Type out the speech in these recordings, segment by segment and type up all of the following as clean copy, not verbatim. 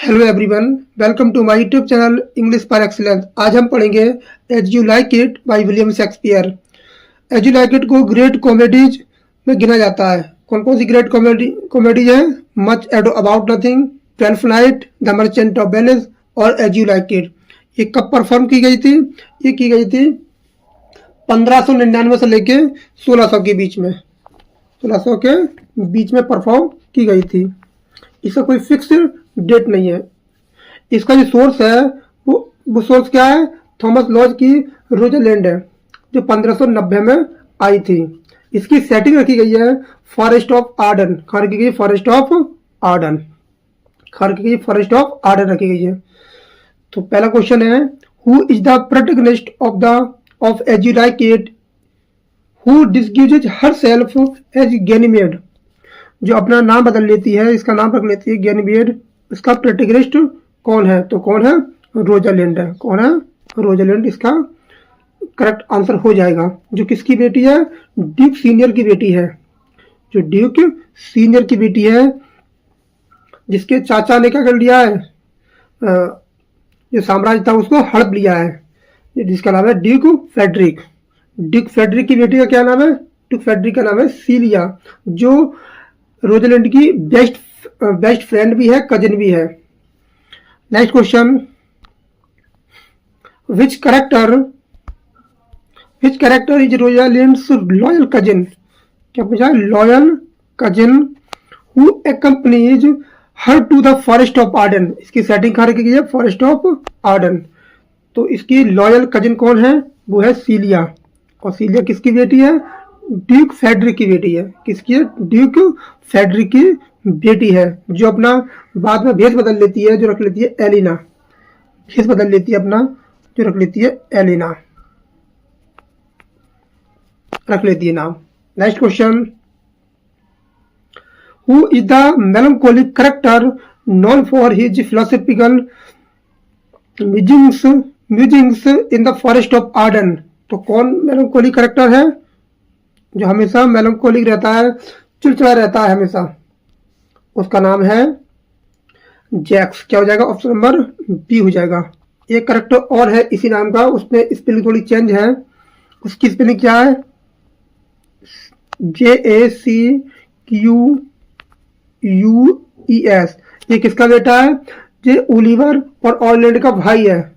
Hello everyone, welcome to my YouTube channel English for excellence. आज हम पढ़ेंगे as you like it by William Shakespeare. As you like it को great comedies में गिना जाता है। कौन कौन सी ग्रेट कॉमेडीज है? Much ado about nothing, twelfth night, the merchant of Venice और एज यू लाइक इट। ये कब परफॉर्म की गई थी? ये की गई थी 1599 से लेके 1600 के बीच में, 1600 के बीच में परफॉर्म की गई थी। इसका कोई फिक्स डेट नहीं है। इसका जो सोर्स है वो सोर्स क्या है? थॉमस लॉज की रोजालैंड है, जो 1590 में आई थी। इसकी सेटिंग रखी गई है फॉरेस्ट ऑफ आर्डन। कहाँ रखी गई है? Forest of Ardern. कहाँ रखी गई? फॉरेस्ट ऑफ आर्डन रखी गई है। तो पहला क्वेश्चन है, who is the protagonist of as you like it who disguises herself as Ganymede. जो अपना नाम बदल लेती है, इसका नाम रख लेती है गैनीमेड। इसका प्रोटैगनिस्ट कौन है? तो कौन है? रोजालिंड है। कौन है? रोजालिंड इसका करेक्ट आंसर हो जाएगा। जो किसकी बेटी है? ड्यूक सीनियर की बेटी है। जो ड्यूक सीनियर की बेटी है, जिसके चाचा ने क्या कर लिया है, जो साम्राज्य था उसको हड़प लिया है, जिसका नाम है ड्यूक फेडरिक। ड्यूक फेडरिक की बेटी का क्या नाम है? ड्यूक फेडरिक का नाम है सीलिया, जो रोजालिंड की बेस्ट फ्रेंड भी है, कजिन भी है। Next question, which character is Rosalind's loyal cousin. क्या पूछा? Loyal cousin who accompanies her to the forest of Arden. इसकी सेटिंग कहाँ रखी गई है? Forest of Arden. तो इसकी लॉयल कजिन कौन है? वो है सीलिया। और सीलिया किसकी बेटी है? ड्यूक फेडरिक की बेटी है। किसकी है? ड्यूक फेडरिक की बेटी है, जो अपना बाद में भेष बदल लेती है, जो रख लेती है एलिना। भेष बदल लेती है अपना, जो रख लेती है एलिना, रख लेती है नाम। Next question, who is the melancholic character known for his philosophical musings in the forest of Arden. तो कौन मेलंकोलिक कैरेक्टर है जो हमेशा मेलंकोलिक रहता है, चिड़चिड़ा रहता है हमेशा? उसका नाम है जैक्स। क्या हो जाएगा? ऑप्शन नंबर बी हो जाएगा। एक कैरेक्टर और है इसी नाम का, उसमें स्पेलिंग थोड़ी चेंज है। उसकी स्पेलिंग क्या है? JACQUES। ये किसका बेटा है? ये ओलिवर और ऑरलैंड का भाई है।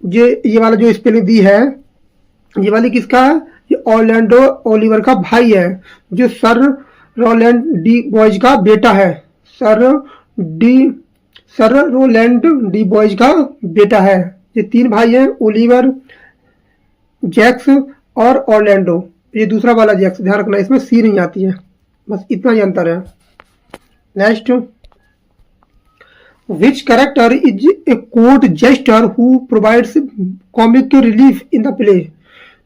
ये वाला जो स्पेलिंग दी है, ये वाली किसका है? ये ऑरलैंडो ओलिवर का भाई है, जो सर रोलैंड डी बॉयज का बेटा है। सर रोलैंड डी बॉयज का बेटा है। ये तीन भाई हैं, ओलिवर, जैक्स और ऑरलैंडो। ये दूसरा वाला जैक्स, ध्यान रखना इसमें सी नहीं आती है, बस इतना ही अंतर है। Next, which character is a court jester who provides comic relief in the play.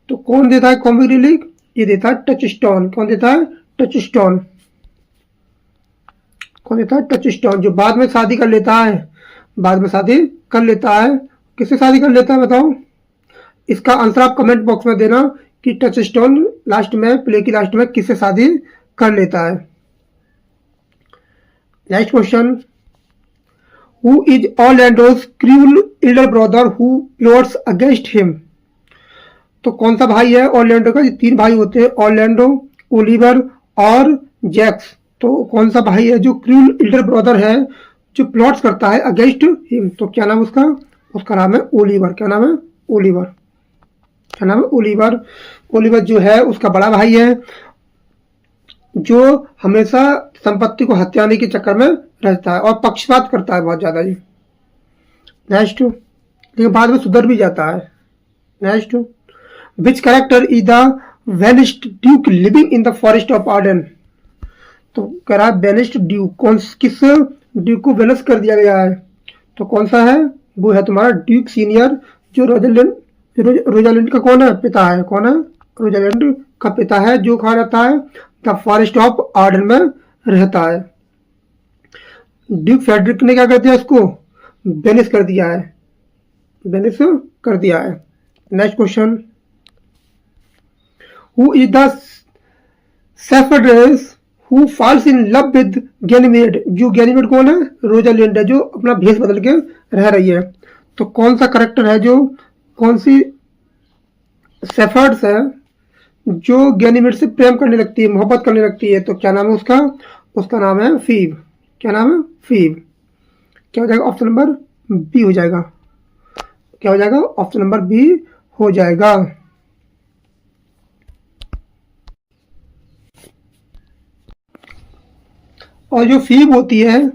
तो कौन देता है कॉमिक रिलीफ? ये देता है टचस्टोन। कौन देता है? टचस्टोन। कौन देता है? टचस्टोन, जो बाद में शादी कर लेता है। बाद में शादी कर लेता है। किससे शादी कर लेता है बताओ? इसका आंसर आप कमेंट बॉक्स में देना कि टचस्टोन लास्ट में, प्ले की लास्ट में किससे शादी कर लेता है। Next question, who is Orlando's cruel elder brother who plots against him. तो कौन सा भाई है ऑरलैंडो का? ये तीन भाई होते हैं, ऑरलैंडो, ओलिवर और जैक्स। तो कौन सा भाई है जो क्रूअल एल्डर ब्रदर है, जो प्लॉट्स करता है अगेंस्ट हिम? तो क्या नाम उसका? उसका नाम है ओलिवर। क्या नाम है? ओलिवर। क्या नाम है? ओलिवर। ओलिवर जो है उसका बड़ा भाई है, जो हमेशा संपत्ति को हथियाने के चक्कर में रहता है और पक्षपात करता है बहुत ज्यादा जी। नेक्स्ट, लेकिन बाद में सुधर भी जाता है। Next, which character is the vanished Duke living in the forest of Arden. तो कह रहा है वेनिस्ड ड्यूक, किस ड्यूक को वेनस कर दिया गया है? तो कौन सा है? वो है तुम्हारा ड्यूक सीनियर, जो रोजालिंड का कौन है? पिता है। कौन है? रोजालिंड का पिता है, जो कहा रहता है द फॉरेस्ट ऑफ आर्डन में रहता है। ड्यूक फेडरिक ने क्या कर दिया? इसको बेनिस कर दिया है। बेनिस कर दिया है। Next question, who is the shepherdess who falls in love with Ganymede, जो गैनीमेड कौन है, रोजालिंड है, जो अपना भेष बदल के रह रही है। तो कौन सा करेक्टर है, जो कौन सी सेफर्ड्स है जो गैनीमेड से प्रेम करने लगती है, मोहब्बत करने लगती है, तो क्या नाम है उसका, उसका नाम है फीब। क्या नाम है, फीब। क्या हो जाएगा, ऑप्शन नंबर बी हो जाएगा। क्या हो जाएगा, ऑप्शन नंबर बी हो जाएगा। और जो फीब होती है,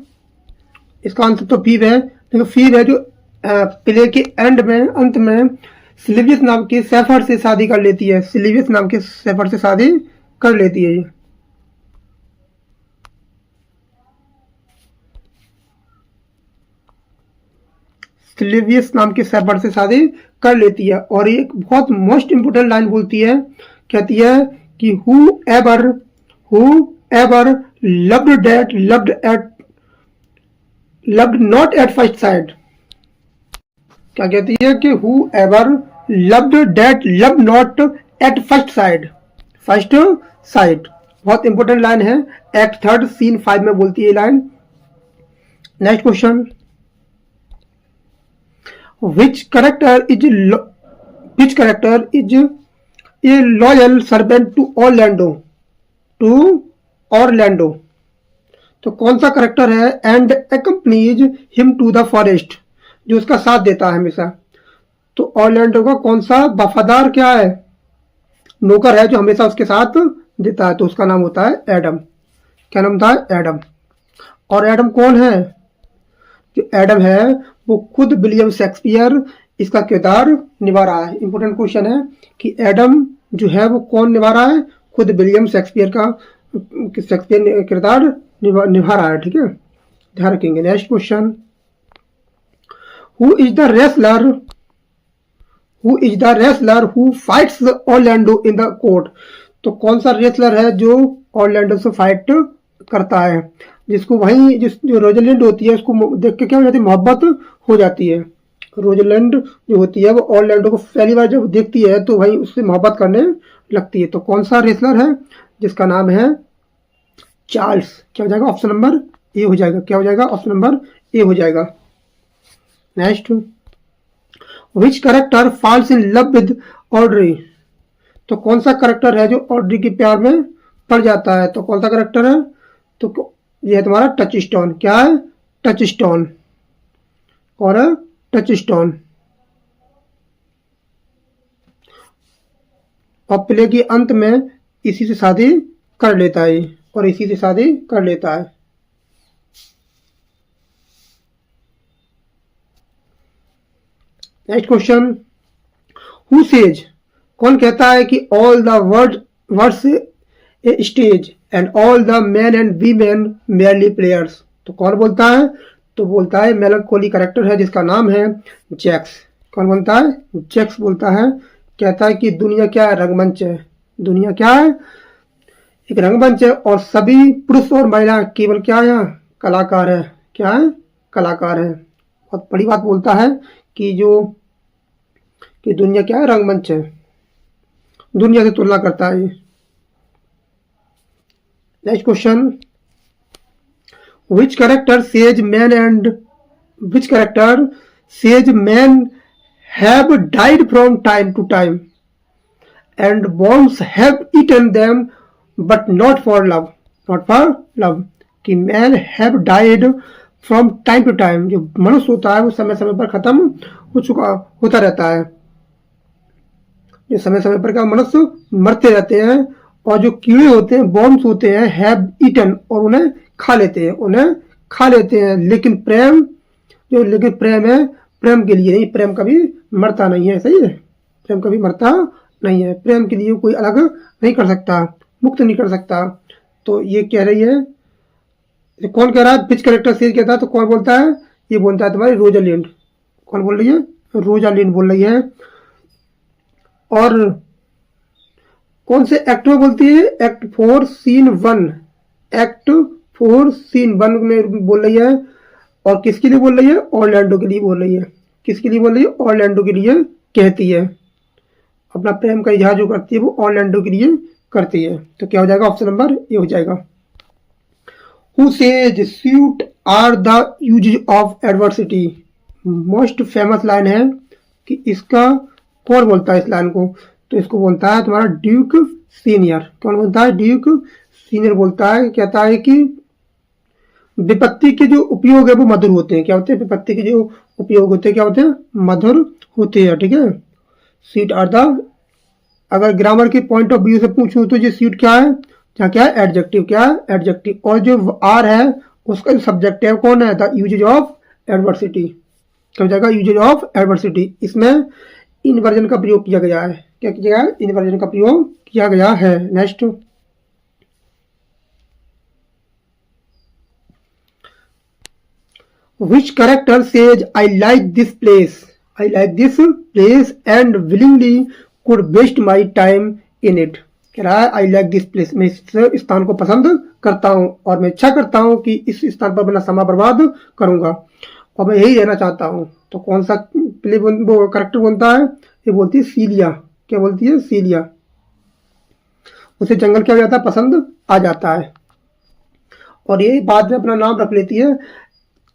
इसका आंसर तो फीब है, लेकिन फीब है जो प्ले के एंड में, अंत में सिलिवियस नाम के सेफर से शादी कर लेती है, सिलिवियस नाम के सेफर से शादी कर लेती है ये। सिलिवियस नाम के सेफर से शादी कर लेती है। और ये एक बहुत मोस्ट इंपोर्टेंट लाइन बोलती है, कहती है कि who ever loved that loved not at first sight. क्या कहती है कि who ever loved that love not at first sight, first sight. बहुत इंपॉर्टेंट लाइन है, एक्ट 3 सीन 5 में बोलती है ये line. Next question, which character is a loyal servant to Orlando, तो कौन सा करेक्टर है, and accompanies him to the forest, जो उसका साथ देता है हमेशा। तो ऑरलैंडो का कौन सा वफादार क्या है, नौकर है जो हमेशा उसके साथ देता है, तो उसका नाम होता है एडम। क्या नाम था, एडम। और एडम कौन है, जो एडम है वो खुद विलियम शेक्सपियर इसका किरदार निभा रहा है। इंपॉर्टेंट क्वेश्चन है कि एडम जो है वो कौन निभा रहा है, खुद विलियम शेक्सपियर का किरदार निभा रहा है, ठीक है, ध्यान रखेंगे। Next question, who is the wrestler who fights Orlando in the court, तो कौन सा रेसलर है जो ऑरलैंडो से फाइट करता है, जिसको वहीं जो रोजलिंड होती है उसको देख के क्या हो जाती है, मोहब्बत हो जाती है। रोजलिंड जो होती है वो ऑरलैंडो को पहली बार जब देखती है तो वहीं उससे मोहब्बत करने लगती है। तो कौन सा रेसलर है, जिसका नाम है चार्ल्स। क्या हो जाएगा, ऑप्शन नंबर ए हो जाएगा। क्या हो जाएगा, ऑप्शन नंबर ए हो जाएगा। Next, which character false in love with Audrey, तो कौन सा करेक्टर है जो ऑड्री के प्यार में पड़ जाता है, तो कौन सा करेक्टर है, तो ये है तुम्हारा टच स्टोन। क्या है, टच स्टोन। और टच स्टोन, और प्ले के अंत में इसी से शादी कर लेता है, और इसी से शादी कर लेता है। नेक्स्ट क्वेश्चन, हु सेज, कौन कहता है कि all the words a stage and all the man and women merely players, तो कौन बोलता है, तो बोलता है मेलंकोली करेक्टर है जिसका नाम है जैक्स। कौन बोलता है, जैक्स बोलता है, कहता है कि दुनिया क्या है, रंगमंच है, दुनिया क्या है, एक रंगमंच है, और सभी पुरुष और महिला केवल क्या है, कलाकार है। क्या है, कलाकार है। बहुत बड़ी बात बोलता है कि दुनिया क्या है, रंगमंच है, दुनिया से तुलना करता है। Next question, which character says men have died from time to time and bombs have eaten them but not for love, कि men have died from time to time, जो मनुष्य होता है वो समय समय पर खत्म होता रहता है, जो समय समय पर क्या मनुष्य मरते रहते हैं, और जो कीड़े होते हैं, बॉम्ब्स होते हैं, हैव ईटन, और उन्हें खा लेते हैं, लेकिन प्रेम है, प्रेम के लिए नहीं, प्रेम कभी मरता नहीं है। सही है, प्रेम कभी मरता नहीं है, प्रेम के लिए कोई अलग नहीं कर सकता, मुक्त नहीं कर सकता। तो ये कह रही है, कौन कह रहा है, पिच करेक्टर से कहता है, तो कौन बोलता है, ये बोलता है तुम्हारी रोजालिंड। कौन बोल रही है, रोजालिंड बोल रही है। और कौन से एक्ट में बोलती है, एक्ट 4 सीन 1, एक्ट 4 सीन 1 में बोल रही है। और किसके लिए बोल रही है, ऑरलैंडो के लिए बोल रही है। किसके लिए बोल रही है, ऑरलैंडो के लिए कहती है, अपना प्रेम का इजहार जो करती है वो ऑरलैंडो के लिए करती है। तो क्या हो जाएगा, ऑप्शन नंबर ए हो जाएगा। Who says sweet are the uses of adversity. Most famous line है कि इसका कौन बोलता है इस लाइन को, तो इसको बोलता है तुम्हारा ड्यूक सीनियर। कौन बोलता है? ड्यूक सीनियर बोलता है, कहता है कि विपत्ति के जो उपयोग है वो मधुर होते हैं। क्या होते हैं? विपत्ति के जो उपयोग होते हैं क्या होते हैं? मधुर होते हैं। ठीक है, सीट आर द, अगर ग्रामर के पॉइंट ऑफ व्यू से पूछूं तो ये सीट क्या है? यहाँ क्या है? एडजेक्टिव। क्या है? एडजेक्टिव। और जो आर है उसका जो सब्जेक्ट है कौन है? The uses of adversity. क्या हो जाएगा? Uses of adversity. इसमें इनवर्जन का प्रयोग किया गया है। क्या किया गया है? इनवर्जन का प्रयोग किया गया है। Next, which character says I like this place, I like this place and willingly could waste my time in it। कह रहा है I like this place, मैं इस स्थान को पसंद करता हूँ और मैं इच्छा करता हूँ कि इस स्थान पर अपना समय बर्बाद करूंगा और मैं यही रहना चाहता हूँ। तो कौन सा प्ले वो करेक्टर बनता है? ये बोलती है सीलिया। क्या बोलती है? सीलिया। उसे जंगल क्या हो जाता है? पसंद आ जाता है और ये बाद में अपना नाम रख लेती है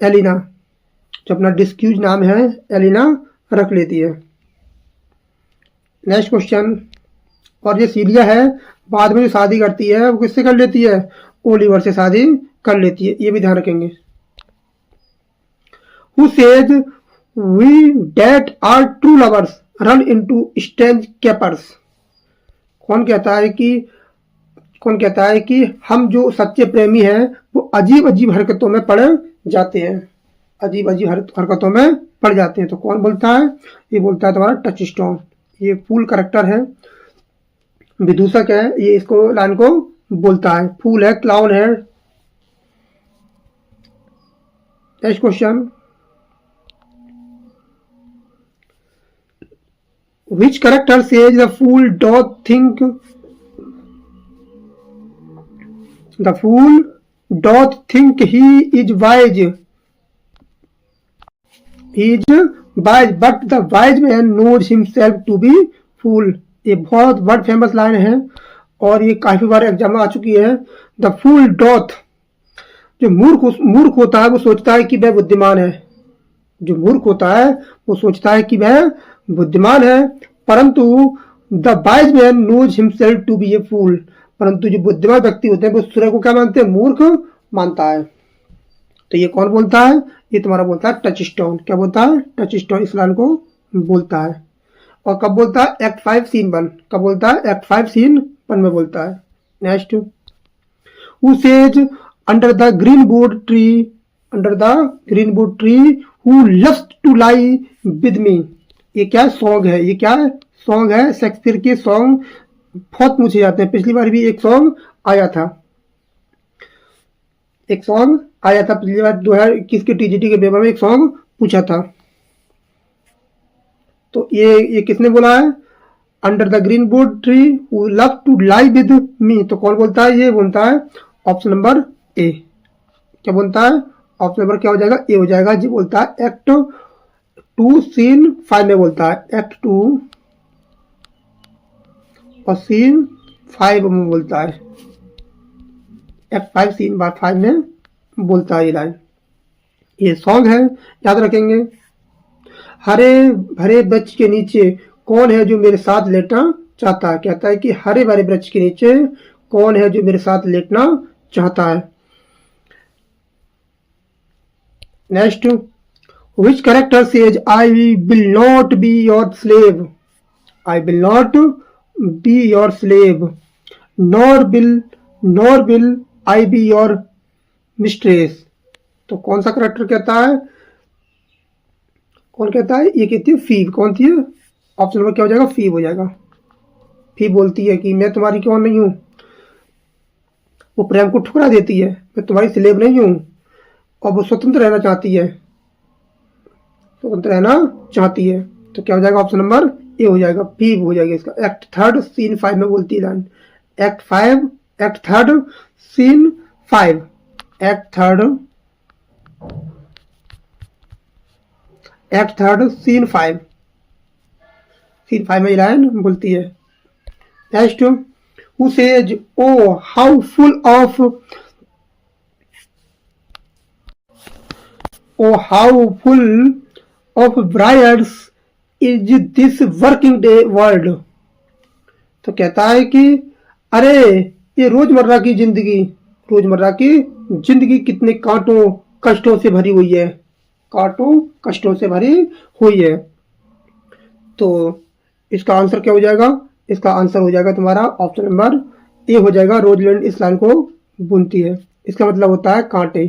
एलिना। जो अपना डिस्क्यूज नाम है एलिना रख लेती है। नेक्स्ट क्वेश्चन, और ये सीलिया है बाद में जो शादी करती है वो किससे कर लेती है? ओलिवर से शादी कर लेती है। ये भी ध्यान रखेंगे। Who says we that are true lovers run into strange capers। कौन कहता है कि हम जो सच्चे प्रेमी हैं वो अजीब अजीब हरकतों में पड़ जाते हैं। अजीब अजीब हरकतों में पड़ जाते हैं। तो कौन बोलता है? ये बोलता है तुम्हारा टच स्टोन। ये फूल करेक्टर है, विदूषक है, ये इसको लाइन को बोलता है। फूल है, क्लाउन है। Next question, which character says the fool doth think he is wise, but the wise man knows himself to be fool। ये बहुत वर्ड फेमस लाइन है और ये काफी बार एग्जाम में आ चुकी है। द फूल डॉथ, जो मूर्ख होता है वो सोचता है कि वह बुद्धिमान है। जो मूर्ख होता है वो सोचता है कि वह बुद्धिमान है, परंतु the wise man knows himself to be a fool. परंतु जो बुद्धिमान व्यक्ति होते हैं वो स्वयं को क्या मानते हैं? मूर्ख मानता है। तो ये कौन बोलता है? ये तुम्हारा बोलता है टच स्टोन। क्या बोलता है? टच स्टोन इस लाइन को बोलता है। और कब बोलता है? Act 5 scene 1। कब बोलता है? एक्ट 5 सीन 1 में बोलता है। Next, who says under the greenwood tree who loves to lie with me. ये क्या सॉन्ग है? ये क्या सॉन्ग है? शेक्सपियर के सॉन्ग बहुत पूछे जाते हैं। पिछली बार भी एक सॉन्ग आया था पिछली बार 2021 के टीजीटी के पेपर में एक सॉन्ग पूछा था। तो ये किसने बोला है? Under the greenwood tree who love to lie with me. तो कौन बोलता है? ये बोलता है ऑप्शन नंबर ए। क्या बोलता है? ऑप्शन नंबर क्या हो जाएगा? ए हो जाएगा। जी बोलता है एक्ट 2 सीन 5 में बोलता है। एक्ट 2 और सीन 5 में बोलता है। एक्ट 5 सीन 5 में बोलता है ये लाइन। ये सॉन्ग है, याद रखेंगे। हरे भरे वृक्ष के नीचे कौन है जो मेरे साथ लेटना चाहता है? कहता है कि हरे भरे वृक्ष के नीचे कौन है जो मेरे साथ लेटना चाहता है। Next, which character says I will not be your slave, I will not be your slave, nor will I be your mistress। तो कौन सा करेक्टर कहता है? कौन कहता है? ये कहती है फीब। कौन थी? ऑप्शन नंबर क्या हो जाएगा? फीब हो जाएगा। फीब बोलती है कि मैं तुम्हारी कौन नहीं हूं। वो प्रेम को ठुकरा देती है, मैं तुम्हारी स्लेव नहीं हूं और वो स्वतंत्र रहना चाहती है। तो क्या हो जाएगा? ऑप्शन नंबर ए हो जाएगा। फीब हो जाएगा इसका। एक्ट 3 सीन 5 में बोलती है line. Act 3 scene 5। Act 3 scene 5 में लाइन बोलती है। Next, who says O how full of O how full of briars is this working day world. तो कहता है कि अरे ये रोजमर्रा की जिंदगी कितने कांटों कष्टों से भरी हुई है, कांटों कष्टों से भरी हुई है। तो इसका आंसर क्या हो जाएगा? इसका आंसर हो जाएगा तुम्हारा ऑप्शन नंबर ए हो जाएगा, रोजलैंड इस लाइन को बुनती है। इसका मतलब होता है कांटे।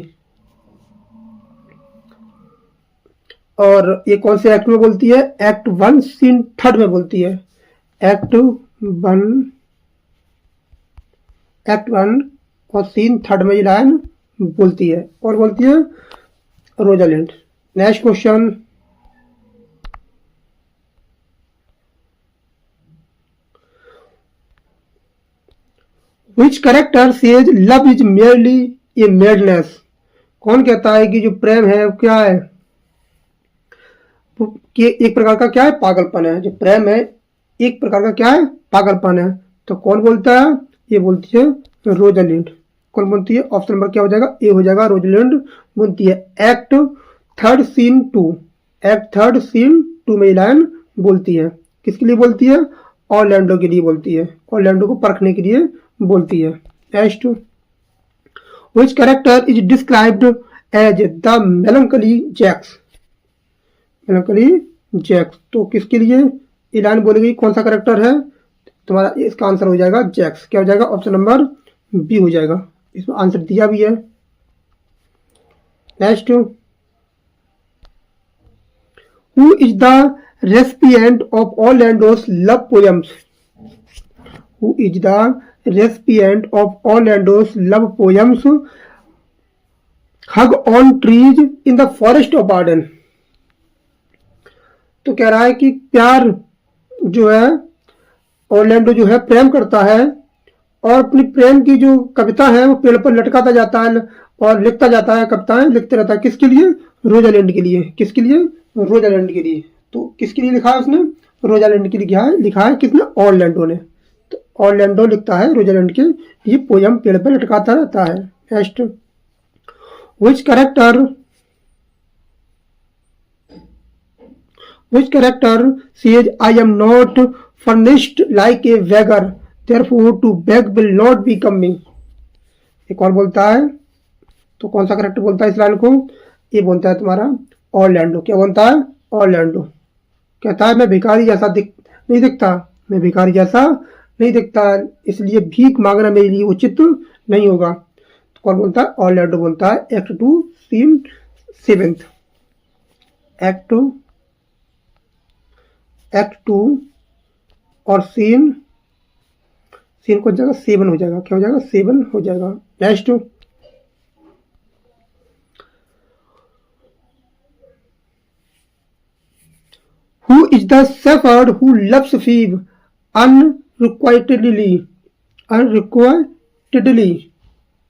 और ये कौन से एक्ट में बोलती है? एक्ट 1 सीन 3 में बोलती है। एक्ट 1 और सीन 3 में ये लाइन बोलती है और बोलती है Rosalind. Next question, which character says love is merely a madness. कौन कहता है कि जो प्रेम है वो क्या है? कि एक प्रकार का क्या है? पागलपन है। जो प्रेम है एक प्रकार का क्या है? पागलपन है। तो कौन बोलता है? ये बोलती है रोजालैंड। कौन बोलती है? ऑप्शन नंबर क्या हो जाएगा? ए हो जाएगा, रोजालैंड बोलती है। एक्ट 3 सीन 2, एक्ट 3 सीन 2 में लाइन बोलती है। किसके लिए बोलती है? ऑरलैंडो के लिए बोलती है। ऑरलैंडो को परखने के लिए बोलती है। Next, which character is described as the melancholy Jaques. Melancholy Jaques, तो किसके लिए ये लाइन बोली गई? कौन सा कैरेक्टर है तुम्हारा? इसका आंसर हो जाएगा जैक्स। क्या हो जाएगा? ऑप्शन नंबर बी हो जाएगा। इसमें आंसर दिया भी है। Next, who is the recipient of Orlando's love poems. Who is the recipient of Orlando's love poems hung on trees in the forest of Arden. तो कह रहा है कि प्यार जो है, ऑरलैंडो जो है प्रेम करता है और अपनी प्रेम की जो कविता है वो पेड़ पर लटकाता जाता है और लिखता जाता है, कविताएं लिखते रहता है। किसके लिए? रोजालैंड के लिए। किसके लिए? रोजालैंड के लिए। तो किसके लिए लिखा है उसने? रोजालैंड के लिए लिखा है किसने? ऑरलैंडो ने। तो ऑरलैंडो लिखता है रोजालैंड के ये पोयम पेड़ पर लटकाता रहता है। Next, which character says I am not furnished like a beggar, therefore to beg will not become me। एक और बोलता है, तो कौन सा करेक्टर बोलता है इस लाइन को? ये बोलता है तुम्हारा ऑरलैंडो। क्या बोलता है? ऑरलैंडो कहता है मैं भिखारी जैसा नहीं दिखता, मैं भिखारी जैसा नहीं दिखता, इसलिए भीख मांगना मेरे लिए उचित नहीं होगा। तो कौन बोलता है? ऑरलैंडो बोलता है। एक्ट 2 सीन 7, एक्ट 2 और सीन को जगह 7 हो जाएगा। क्या हो जाएगा? 7 हो जाएगा। Next, who is the shepherd who loves Phoebe unrequitedly.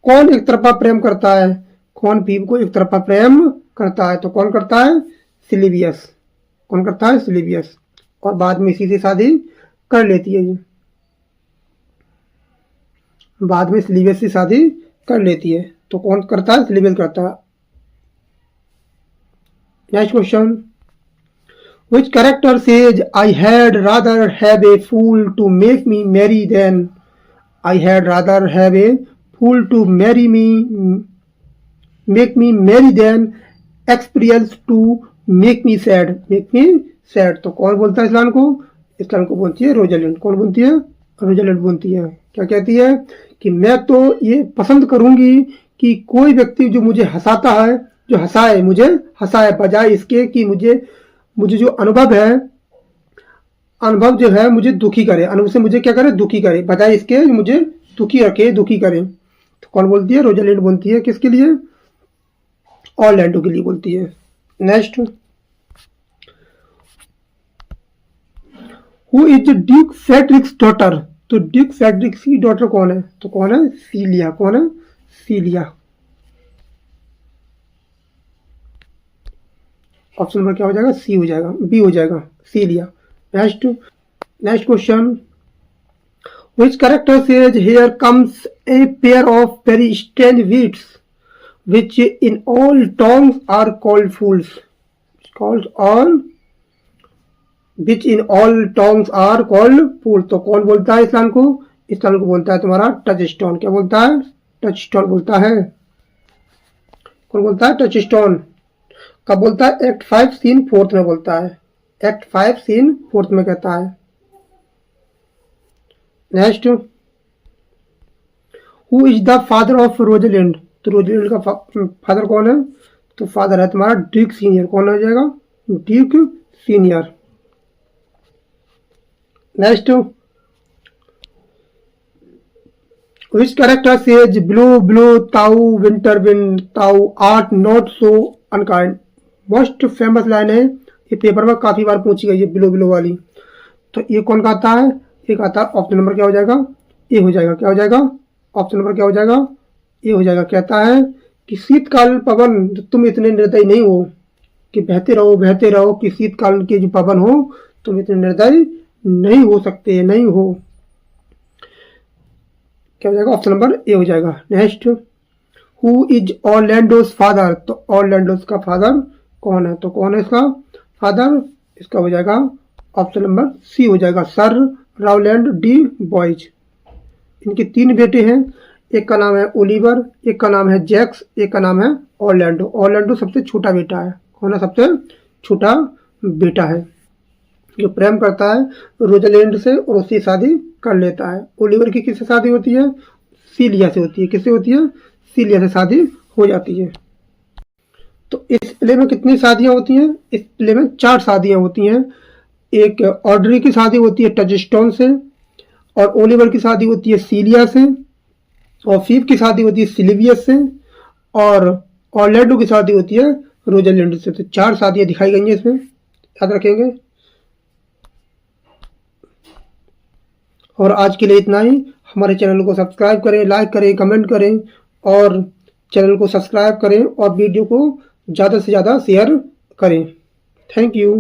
कौन एक तरफा प्रेम करता है? कौन फीव को एक तरफा प्रेम करता है? तो कौन करता है? सिलिवियस। कौन करता है? सिलिवियस। और बाद में इसी से शादी कर लेती है। ये बाद में सिलिवियस से शादी कर लेती है। तो कौन करता है? सिलिवियस करता है। Next question, which character says I had rather have a fool to make me merry than. I had rather have a fool to make me merry than experience to make me sad. तो कौन बोलता है इस line को? इस line को बोलती है रोजालैंड। कौन बोलती है? रोजालैंड बोलती है। क्या कहती है? कि मैं तो ये पसंद करूंगी कि कोई व्यक्ति जो मुझे हंसाता है, जो मुझे हंसाए, बजाय इसके कि मुझे जो अनुभव जो है मुझे दुखी करे, अनुभव से मुझे क्या करे? दुखी करे, बजाय इसके मुझे दुखी करे। तो कौन बोलती है? रोजालैंड बोलती है। किसके लिए? ऑरलैंडो के लिए बोलती है। Next, who is Duke Fredericks daughter. तो ड्यूक फ्रेडरिक्स की डॉटर कौन है? तो कौन है? सीलिया। कौन है? सीलिया। ऑप्शन नंबर क्या हो जाएगा? सी हो जाएगा, बी हो जाएगा, Celia. Next question, which character says here comes a pair of very strange beasts. which in all tongues are called fools. Called all which in all tongues are called fools. तो कौन बोलता है इस line को? इस line को बोलता है तुम्हारा टच स्टोन। क्या बोलता है? टच स्टोन बोलता है। कौन बोलता है? Touch stone. कब बोलता है? एक्ट 5 सीन 4 में बोलता है। एक्ट 5 सीन 4 में कहता है। Next, who is the father of Rosalind? तो रोजलिंड का फादर कौन है? तो फादर है तुम्हारा ड्यूक सीनियर। कौन हो जाएगा? Duke senior. Next, which character says blue blue tau winter wind tau art not so unkind? Most famous line है, ये पेपर में काफी बार पूछी गई है, ब्लू ब्लू वाली। तो ये कौन कहता है? ये कहता है ऑप्शन नंबर क्या हो जाएगा? ए हो जाएगा। क्या हो जाएगा? ऑप्शन नंबर क्या हो जाएगा? ए हो जाएगा। कहता है कि शीतकाल पवन तुम इतने निर्दयी नहीं हो कि बहते रहो, कि शीतकाल के जो पवन हो तुम इतने निर्दयी नहीं हो सकते, नहीं हो। क्या हो जाएगा? ऑप्शन नंबर ए हो जाएगा। Next, who is Orlando's father? तो ऑरलैंडोस का फादर कौन है? तो कौन है इसका फादर? इसका हो जाएगा ऑप्शन नंबर सी हो जाएगा, सर राउलैंड डी बॉयज। इनके 3 बेटे हैं, एक का नाम है ओलिवर, एक का नाम है जैक्स, एक का नाम है ऑरलैंडो। ऑरलैंडो सबसे छोटा बेटा है। कौन है? सबसे छोटा बेटा है, जो प्रेम करता है रोजलिंड से और उससे शादी कर लेता है। ओलिवर की किससे शादी होती है? सीलिया से होती है। किससे होती है? सीलिया से शादी हो जाती है। तो इस प्ले में कितनी शादियां होती हैं? इस प्ले में 4 शादियां होती हैं। एक ऑड्री की शादी होती है टचस्टोन से, और ओलिवर की शादी होती है सीलिया से, और फीव की शादी होती है सिल्वियस से, और ऑरलैंडो की शादी होती है रोजलिंड से। तो 4 शादियां दिखाई गई हैं इसमें, याद रखेंगे। और आज के लिए इतना ही। हमारे चैनल को सब्सक्राइब करें, लाइक करें, कमेंट करें, और चैनल को सब्सक्राइब करें और वीडियो को ज़्यादा से ज़्यादा शेयर करें। Thank you.